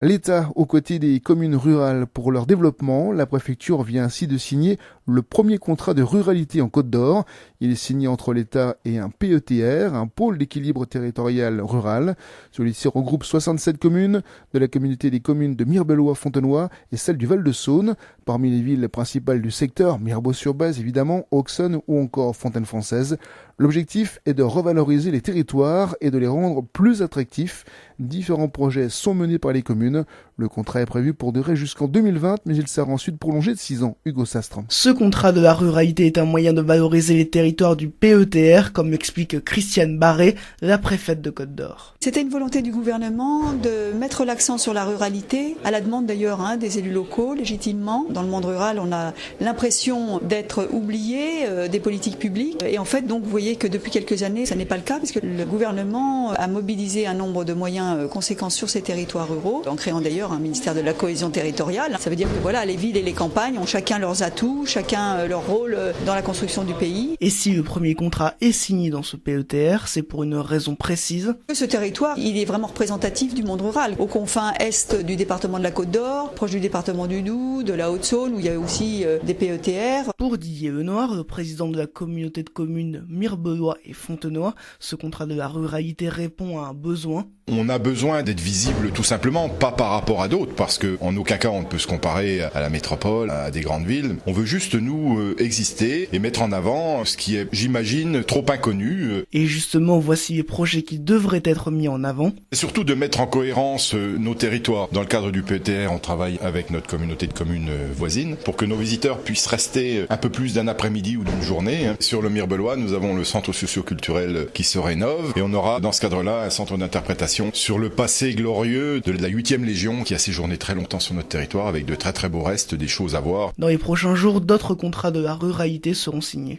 L'État aux côtés des communes rurales pour leur développement. La préfecture vient ainsi de signer le premier contrat de ruralité en Côte d'Or. Il est signé entre l'État et un PETR, un pôle d'équilibre territorial rural. Celui-ci regroupe 67 communes de la communauté des communes de Mirebelois-Fontenoy et celle du Val-de-Saône. Parmi les villes principales du secteur, Mirebeau-sur-Bèze évidemment, Auxonne ou encore Fontaine-Française. L'objectif est de revaloriser les territoires et de les rendre plus attractifs. Différents projets sont menés par les communes. Le contrat est prévu pour durer jusqu'en 2020, mais il sera ensuite prolongé de 6 ans. Hugo Sastre. Ce contrat de la ruralité est un moyen de valoriser les territoires du PETR, comme explique Christiane Barré, la préfète de Côte d'Or. C'était une volonté du gouvernement de mettre l'accent sur la ruralité, à la demande d'ailleurs des élus locaux, légitimement. Dans le monde rural, on a l'impression d'être oublié des politiques publiques. Et en fait, donc, vous voyez que depuis quelques années, ça n'est pas le cas, puisque le gouvernement a mobilisé un nombre de moyens conséquents sur ces territoires ruraux, en créant d'ailleurs un ministère de la cohésion territoriale. Ça veut dire que voilà, les villes et les campagnes ont chacun leurs atouts, chacun leur rôle dans la construction du pays. Et si le premier contrat est signé dans ce PETR, c'est pour une raison précise. Ce territoire, il est vraiment représentatif du monde rural. Aux confins est du département de la Côte d'Or, proche du département du Doubs, de la Haute-Saône, où il y a aussi des PETR. Pour Didier Lenoir, le président de la communauté de communes Mirebelois et Fontenoy, ce contrat de la ruralité répond à un besoin. On a besoin d'être visible tout simplement, pas par rapport à d'autres, parce qu'en aucun cas on ne peut se comparer à la métropole, à des grandes villes. On veut juste nous exister et mettre en avant ce qui est, j'imagine, trop inconnu. Et justement, voici les projets qui devraient être mis en avant. Et surtout de mettre en cohérence nos territoires. Dans le cadre du PETR, on travaille avec notre communauté de communes voisines pour que nos visiteurs puissent rester un peu plus d'un après-midi ou d'une journée. Sur le Mirebelois, nous avons le centre socio-culturel qui se rénove et on aura dans ce cadre-là un centre d'interprétation sur le passé glorieux de la 8e Légion qui a séjourné très longtemps sur notre territoire avec de très très beaux restes, des choses à voir. Dans les prochains jours, d'autres contrats de la ruralité seront signés.